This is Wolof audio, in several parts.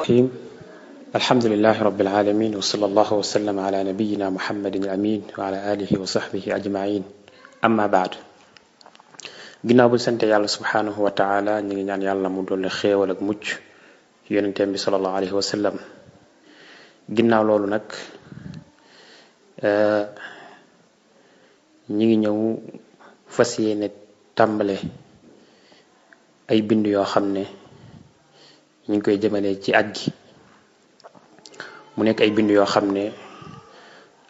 الرحيم الحمد لله رب العالمين وصلى الله وسلم على نبينا محمد الأمين وعلى آله وصحبه أجمعين أما بعد ginnaaw bu sante yàlla subhanahu wa taala ñi ngi ñaan yàlla mu dolli xéewal ak mucc yonenteem bi sallallahu alayhi wa sallam ginnaaw loolu nag ñi ngi ñëw fas yéene tàmbale ay bind yoo xam ne ñu ngi koy jëmale ci aj gi mu nekk ay bind yoo xam ne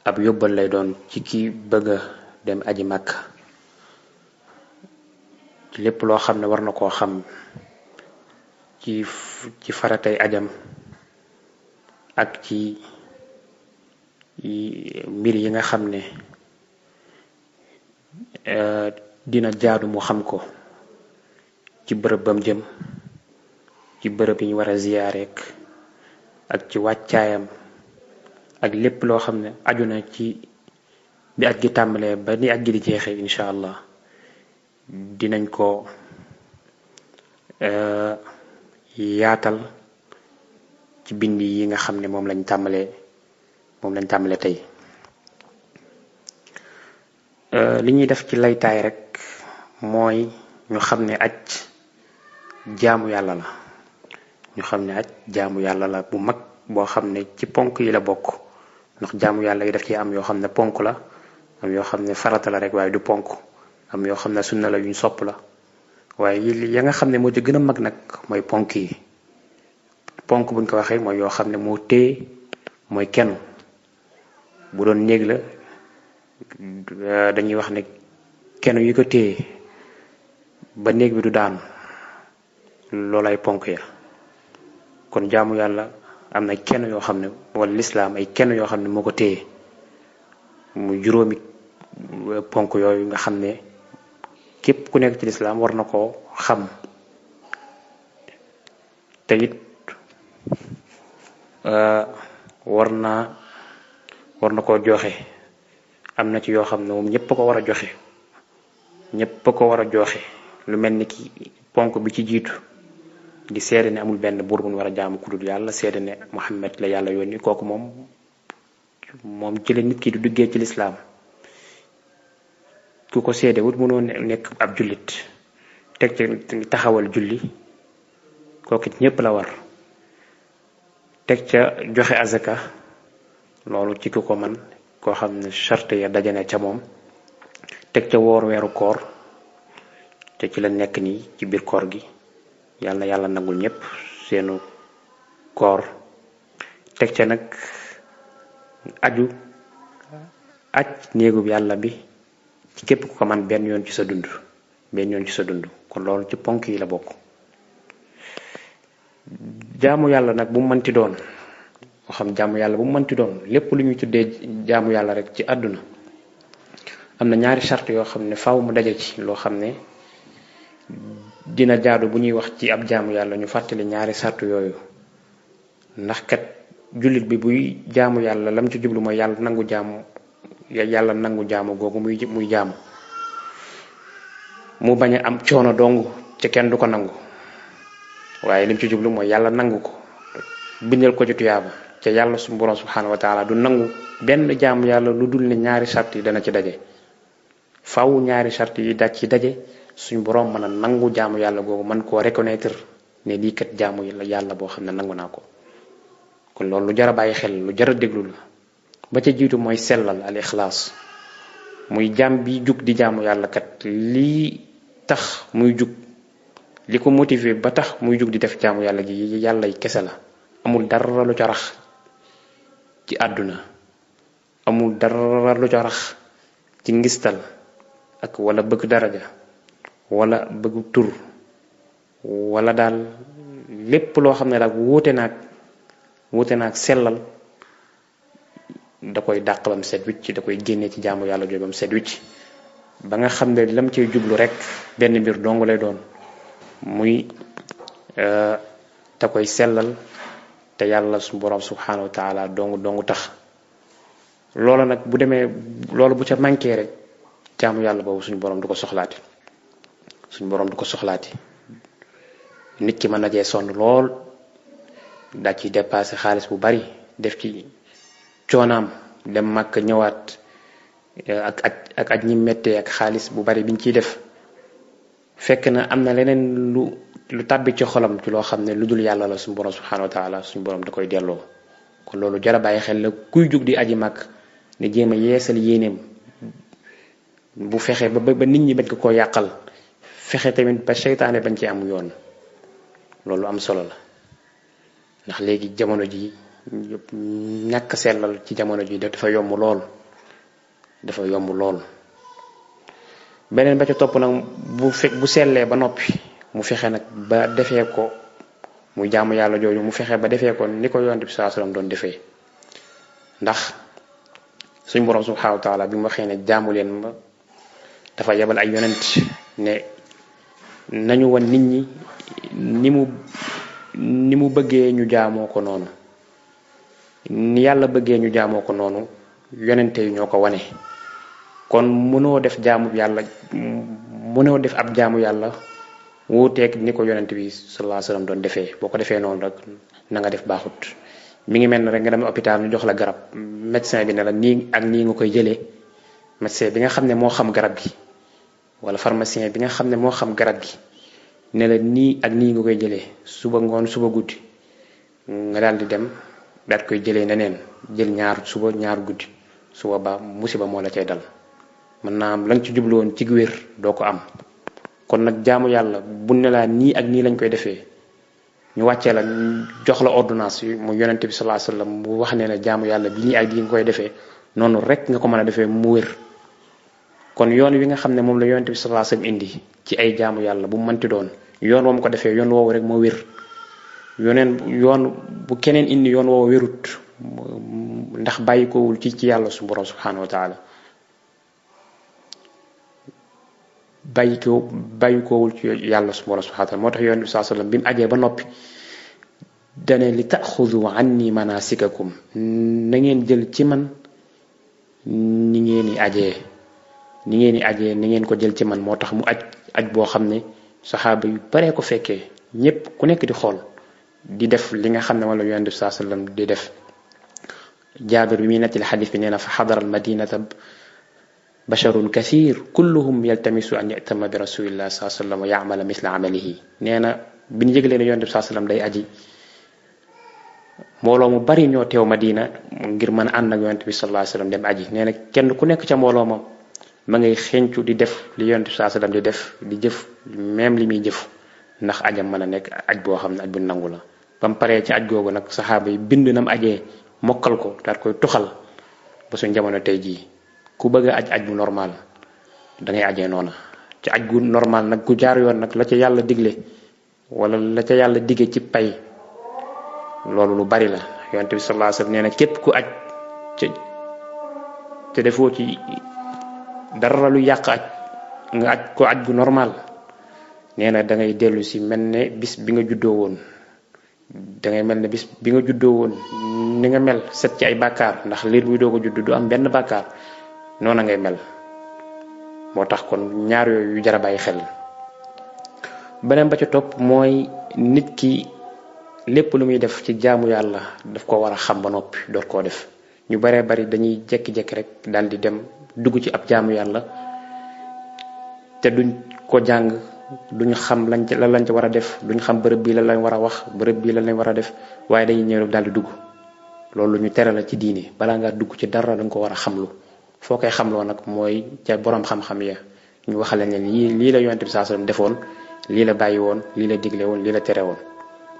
ab yóbbal lay doon ci ki bëgg a dem aji Makka ci lépp loo xam ne war na koo xam ci faratay ajam ak ci mbir yi nga xam ne dina jaadu mu xam ko ci bërëb bam jëm ci bërëb yi ñu war a ziyaareek ak ci wàccaayam ak lépp loo xam ne aju na ci bi aj gi tàmbalee ba ni aj gi di jeexee incha allah dinañ ko yaatal ci bind yi nga xam ne moom lañ tàmbalee tey li ñuy def ci laytaay rek mooy ñu xam ne aj jaamu yàlla la ñu xam ne aj jaamu yàlla la bu mag boo xam ne ci ponk yi la bokk ndax jaamu yàlla yi daf ci am yoo xam ne ponk la am yoo xam ne farata la rek waaye du ponk am yoo xam ne sunna la yuñ sopp la waaye ya nga xam ne moo ci gën a mag nag mooy ponk yi ponk buñ ko waxee mooy yoo xam ne moo téye mooy kenn bu doon néeg la dañuy wax ne kenn yi ko téye ba néeg bi du daanu loolay ponk ya kon jaamu yàlla am na kenn yoo xam ne wala lislaam ay kenn yoo xam ne moo ko téye mu juróomi ponk yooyu nga xam ne képp ku nekk ci lislaam war na koo xam te it war na koo joxe am na ci yoo xam ne moom ñépp ko war a joxe lu mel ni ki ponk bi ci jiitu di seede ne amul benn buur bu ñu war a jaamu ku dul yàlla seede ne Muhammad la yàlla yónni kooku moom ci la nit ki du duggee ci lislaam ku ko seede wut mënoo nekk ab jullit teg ci taxawal julli kooku ñépp la war teg ca joxe azaka loolu ci ku ko man koo xam ne charte ya dajane ca moom teg ca woor weeru koor te ci la nekk nii ci biir koor gi yàlla na yàlla nangul ñépp seenu koor teg ca nag aj néegub yàlla bi ci képp ku ko man benn yoon ci sa dund kon loolu ci ponk yi la bokk jaamu yàlla nag bu mu mënti doon moo xam jaamu yàlla bu mu mënti doon lépp lu ñuy tuddee jaamu yàlla rek ci àdduna am na ñaari charte yoo xam ne faaw mu daje ci loo xam ne dina jaadu bu ñuy wax ci ab jaamu yàlla ñu fàttali ñaari sartu yooyu ndax kat jullit bi buy jaamu yàlla lam ci jublu mooy yàlla nangu jaamu googu muy jaamu mu bañ a am coono dong ca kenn du ko nangu waaye lim ci jublu mooy yàlla nangu ko bindal ko ci tuyaaba ca yàlla su borom subhanahu wa taala du nangu benn jaamu yàlla lu dul ne ñaari sart yi dana ci daje faaw ñaari sart yi daj ci daje suñ borom mën a nangu jaamu yàlla googu mën koo reconnaître ne lii kat jaamu yàlla boo xam ne nangu naa ko kon loolu lu jar a bàyyi xel lu jar a déglu la ba ca jiitu mooy sellal al ixlaas muy jaam bi jug di jaamu yàlla kat lii tax muy jug li ko motivé ba tax muy jug di def jaamu yàlla gi yàlla kese la amul dara lu ca rax ci àdduna amul dara lu ca rax ci ngistal ak wala bëgg daraja wala bëgg tur wala daal lépp loo xam ne daal wuute naag sellal da koy dàq bam set wicc da koy génnee ci jaamu yàlla jooy bam set wicc ba nga xam ne lam cey jublu rek benn mbir dong lay doon muy da koy sellal te yàlla su borom subhanahu wa taala dong tax loola nag bu demee loolu bu ca manqué rek jaamu yàlla boobu suñu borom du ko soxlaati nit ki mën na cee sonn lool daa ci dépassé xaalis bu bari def ci coonaam dem Makka ñëwaat ak aj ñi méttee ak xaalis bu bari biñ ciy def fekk na am na leneen lu tàbbi ci xolam ci loo xam ne lu dul yàlla la suñu borom subhanahu wa taala suñu borom da koy delloo. kon loolu jara bàyyi xel la kuy jug di aji Makka ne jéem a yeesal yéeneem bu fexe ba nit ñi bañ ko yàqal fexe tamit ba seytaane bañ ci am yoon loolu am solo la. ndax léegi jamono ji ñàkk sellal ci jamono ji dafa yomb lool beneen ba ca topp nag bu sellee ba noppi mu fexe nag ba defee ko muy jaamu yàlla jooju mu fexe ba defee ko ni ko yonent bi sallallahu alayhi wasallam doon defee. ndax suñ borom subhanahu wa taala bi mu waxee ne jaamu leen ma dafa yebal ay yonent ne nañu wan nit ñi ni mu bëggee ñu jaamoo ko noonu ni yàlla bëggee ñu jaamoo ko noonu yonente yi ñoo ko wane. kon mënoo def ab jaamu yàlla wuuteeg ni ko yonent bi sallallahu alayhi wasallam doon defee. boo ko defee noonu rek na nga def baaxut. mi ngi mel ne rek nga dem hôpital ñu jox la garab médecin bi ne la nii ak nii nga koy jëlee médecin bi nga xam ne moo xam garab gi wala pharmacien bi nga xam ne moo xam garab gi ne la nii ak nii nga koy jëlee suba ngoon suba guddi nga daal di dem daat koy jëlee neneen jël ñaar suba ñaar guddi suba ba musiba moo la cay dal. mën naa am la nga ci jublu woon ci wér doo ko am. kon nag jaamu yàlla bu ne laa nii ak nii lañ koy defee ñu wàccee la jox la ordonnance yi mu yonente bi sallallahu alayhi wasallam mu wax ne jaamu yàlla bi nii ak bii nga koy defee noonu rek nga ko mën a defee mu wér. kon yoon wi nga xam ne moom la yonente bi sallallahu alayhi wasallam indi ci ay jaamu yàlla bu mu mënti doon yoon moom ko defee yoon woowu rek moo wér. yoon bu keneen indi yoon woowu wérut ndax bàyyikoowul ci yàlla su borom subhanahu wa taala bàyyikoowul ci yàlla su borom subhanahu wa taala moo tax yonente bi sallallahu alayhi wasallam bi mu ajee ba noppi dane li ta'khudhu anni manasikakum na ngeen jël ci man ni ngeen di ajee ni ngeen ko jël ci man. moo tax mu aj boo xam ne saxaaba yu baree ko fekkee ñépp ku nekk di xool di def li nga xam ne wala yonent bi sallallahu alayhi wasallam di def. jaabir bi muy nettali xadis bi nee na fa xadara al madinata basharun kathir kulluhum yaltamisu an ya'tama bi rasulillahi sallallahu alayhi wasallam wa ya'mala mithla amalihi. nee na bi ñu yëglee ne yonent bi sallallahu alayhi wasallam day aji mbooloo mu bari ñoo teew Madina ngir mën a ànd ak yonent bi sallallahu alayhi wasallam dem aji. nee na kenn ku nekk ca mbooloo ma ngay xencu di def li yonent bi sallallahu alayhi wasallam di def di jëf même li muy jëf ndax ajam mën a nekk aj boo xam ne aj bu nangu la. ba mu paree ci aj googu nag saxaaba yi bind nam ajee mokkal ko daal koy tuxal ba suñ jamono tey jii ku bëgg a aj bu normal da ngay ajee noona. ci aj gu normal nag gu jaar yoon nag la ca yàlla digle wala la ca yàlla dige ci pay loolu lu bari la. yonent bi sallallahu alayhi wasallam nee na képp ku aj te defoo ci dara lu yàq aj nga aj ko aj gu normal nee na da ngay dellu si mel ne bis bi nga juddoo woon. da ngay mel ne bis bi nga juddoo woon ni nga mel set ci ay bàkkaar ndax liir buy doo ko judd du am benn bàkkaar noona ngay mel. moo tax kon ñaar yooyu yu jar a bàyyi xel. beneen ba ca topp mooy nit ki lépp lu muy def ci jaamu yàlla daf ko war a xam ba noppi door koo def. ñu baree bari dañuy jekki-jekki rek daal di dem dugg ci ab jaamu yàlla te duñ ko jàng duñ xam lañ ca war a def duñ xam bërëb bii la lañ war a wax bërëb bii la lañ war a def waaye dañuy ñëw rek daal di dugg. loolu ñu tere la ci diine balaa ngaa dugg ci dara danga ko war a xamlu. foo koy xamloo nag mooy ca borom xam-xam ya ñu waxale ne lii la yonent bi sallallahu alayhi wasallam defoon lii la bàyyi woon lii la digle woon lii la tere woon.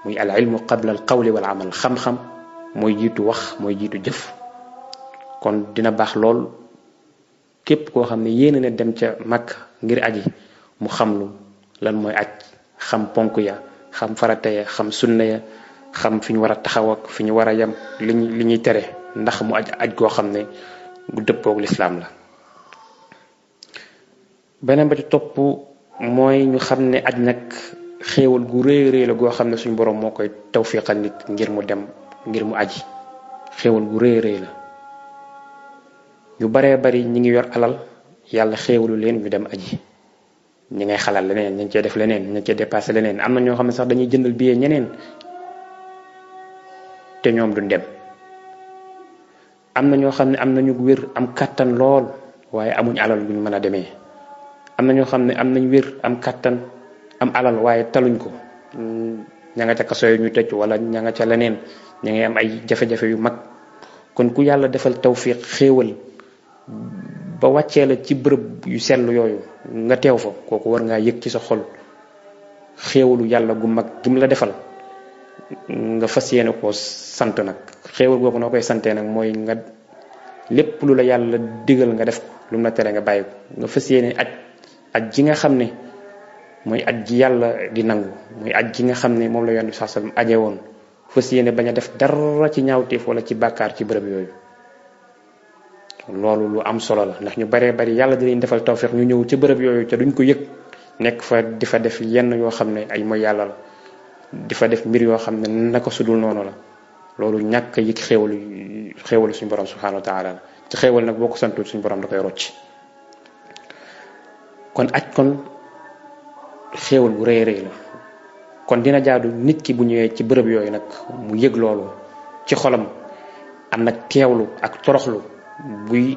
muy al ilmu qabla al qawli wal amal. xam-xam mooy jiitu wax mooy jiitu jëf. kon dina baax lool képp koo xam ne yéene na dem ca Makka ngir aji mu xamlu lan mooy aj xam ponk ya xam farata ya xam sunna ya xam fi ñu war a taxaw ak fi ñu war a yem li ñuy tere ndax mu aj goo xam ne gu dëppoog lislaam la. beneen ba ci topp mooy ñu xam ne aj nag xéewal gu rëy la goo xam ne suñu borom moo koy tawfiqal nit ngir mu dem ngir mu aji. xéewal gu rëy la. ñu baree bari ñi ngi yor alal yàlla xéewalu leen ñu dem aji ñi ngay xalal leneen ñu cee def leneen ñu cee dépassé leneen. am na ñoo xam ne sax dañuy jëndal billet ñeneen te ñoom duñ dem. am na ñoo xam ne am nañu wér am kàttan lool waaye amuñ alal buñ mën a demee. am na ñoo xam ne am nañ wér am kàttan am alal waaye taluñ ko, ña nga ca kaso yu ñu tëj wala ña nga ca leneen, ña ngi am ay jafe-jafe yu mag. kon ku yàlla defal tawfiq xéewal ba wàccee la ci bërëb yu sell yooyu nga teew fa, kooku war ngaa yëg ci sa xol xéewalu yàlla gu mag gi mu la defal, nga fas yéene koo sant nag. xéewal googu noo koy santee nag mooy nga lépp lu la yàlla digal nga def ko, lu mu la tere nga bàyyi ko, nga fas yéene aj ji nga xam ne mooy aj ji yàlla di nangu, mooy aj ji nga xam ne moom la Yonent bi sallallahu alayhi wasallam aje woon. fas yéene bañ a def dara ci ñaawteef wala ci bàkkaar ci bërëb yooyu. loolu lu am solo la, ndax ñu baree bari yàlla dinañ defal tawfiq ñu ñëw ci bërëb yooyu ca duñ ko yëg, nekk fa di fa def yenn yoo xam ne ay mooy yàlla la, di fa def mbir yoo xam ne naka sudul noonu la. loolu ñàkk yëg xéewalu suñu borom subhanahu wa taala la. ci xéewal nag boo ko santul suñu borom da koy rocc. kon aj kon xéewal bu rëy rëy la. kon dina jaadu nit ki bu ñëwee ci bërëb yooyu nag mu yëg loolu ci xolam, am nag teewlu ak toroxlu buy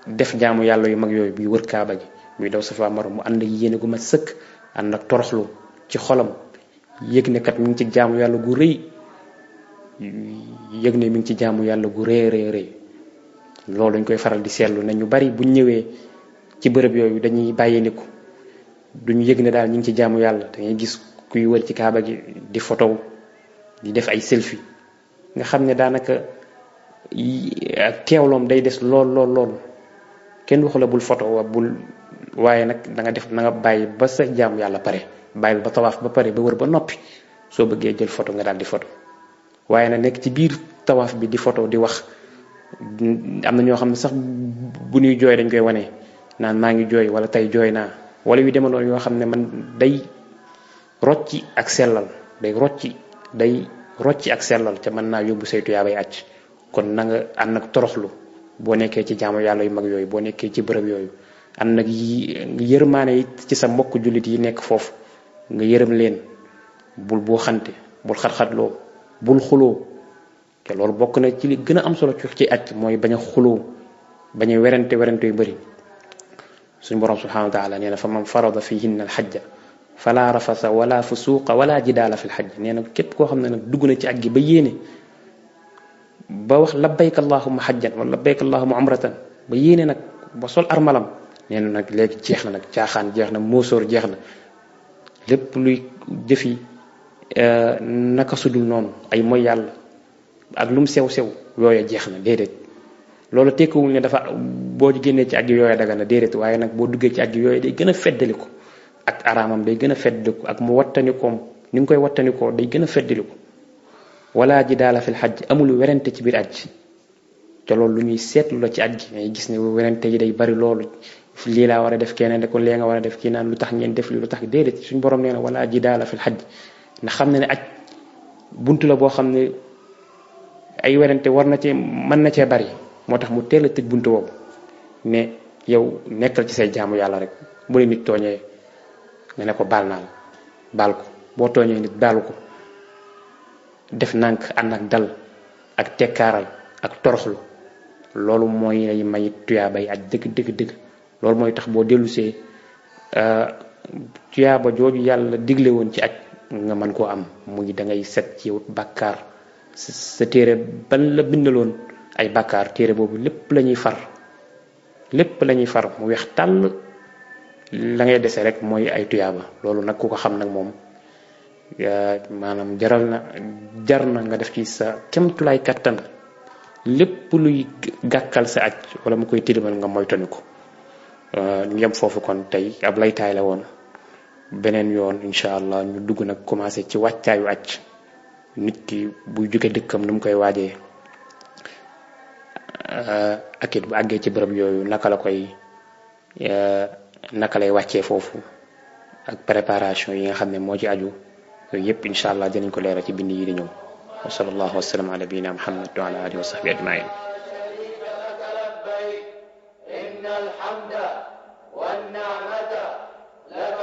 def jaamu yàlla yu mag yooyu, buy wër kaaba gi, buy daw Safa Marwa, mu ànd ak yéene gu ma sëkk, ànd ak toroxlu ci xolam, yëg ne kat mi ngi ci jaamu yàlla gu rëy, yëg ne mi ngi ci jaamu yàlla gu rëy rëy rëy. loolu dañ koy faral di seetlu ne ñu bari buñ ñëwee ci bërëb yooyu dañuy bàyyee niku, duñu yëg ne daal ñu ngi ci jaamu yàlla. da ngay gis kuy wër ci kaaba gi di photo di def ay selfie, nga xam ne daanaka teewloom day des lool. kenn waxu la bul photo waaye nag da nga bàyyi ba sa jaamu yàlla pare, bàyyi ba tawaaf ba pare ba wër ba noppi, soo bëggee jël photo nga daal di photo. waaye nag nekk ci biir tawaaf bi di photo di wax, am na ñoo xam ne sax bu ñuy jooy dañ koy wane naan maa ngi jooy wala tey jooy naa, wala yu demoon yoo xam ne man day rocci ak sellal, day rocci ak sellal ca mën naa yóbbu saytu yaa bay acc. kon na nga ànd ak toroxlu boo nekkee ci jaamu yàlla yu mag yooyu, boo nekkee ci bërëb yooyu, ànd ak yërmaane yi ci sa mbokk jullit yi nekk foofu, nga yërëm leen, bul boo xante, bul xat-xatloo, bul xuloo. te loolu bokk na ci li gën a am solo ci aj mooy bañ a xuloo, bañ a werante yu bëri. suñu borom subhanahu wa taala nee na fa man farada fihinna al hajja fala rafasa wala fusuqa wala jidaala fi l hajj. nee na képp koo xam ne nag dugg na ci aj gi ba yéene ba wax labbayka allahumma hajjan wala labbayka allahumma umratan, ba yéene nag ba sol armalam, nee na nag léegi jeex na, nag caaxaan jeex na, móosóor jeex na, lépp luy jëfi naka sudul noonu, ay mooy yàlla ak lum sew yooya jeex na. déedéet, loolu tekkiwul ne dafa boo génnee ci aj yooya daga na, déedéet. waaye nag boo duggee ci aj yooya day gën a feddaliku, ak araamam day gën a feddaliku, ak mu wattanikoom ni nga koy wattanikoo day gën a feddaliku. wala jidaala fil hajj, amul werante ci biir aj. te loolu lu ñuy seetlu la ci aj gi, ngay gis ne werante yi day bari loolu, lii laa war a def, keneen de ko lee nga war a def, kii naan lu tax ngeen def li lu tax. déedéet, suñu borom nee na wala jidaala fil hajj. ndax xam ne aj buntu la boo xam ne ay werante war na cee mën na cee bari, moo tax mu teel a tëj buntu boobu ne yow nekkal ci say jaamu yàlla rek. bu la nit tooñee nga ne ko baal naa la, baal ko. boo tooñee nit baalu ko, def nànk, ànd ak dal ak tekkaaral ak toroxlu. loolu mooy lay may tuyaabay aj dëgg. loolu mooy tax boo dellusee tuyaaba jooju yàlla digle woon ci aj nga mën koo am, muy da ngay set ci bàkkaar. sa téere ban la bindaloon ay bàkkaar, téere boobu lépp la ñuy far mu weex tàll. la ngay dese rek mooy ay tuyaaba. loolu nag ku ko xam nag moom maanaam jar na nga def ci sa kemtulaay kattan, lépp luy gàkkal sa aj wala mu koy tilimal nga moytani ko. ñu yem foofu kon tey ab laytaay la woon. beneen yoon incha allah ñu dugg nag commencé ci wàccaayu aj, nit ki buy jóge dëkkam nu mu koy waajee, ak it bu àggee ci bërëb yooyu naka lay wàccee foofu, ak préparation yi nga xam ne moo ci aju. yooyu yëpp incha allah dinañ ko leeral ci bind yi di ñëw. wa sallallahu wa sallam ala nabiyina muhammad wa ala alihi wa sahbihi ajmain. إن الحمد والنعمة لك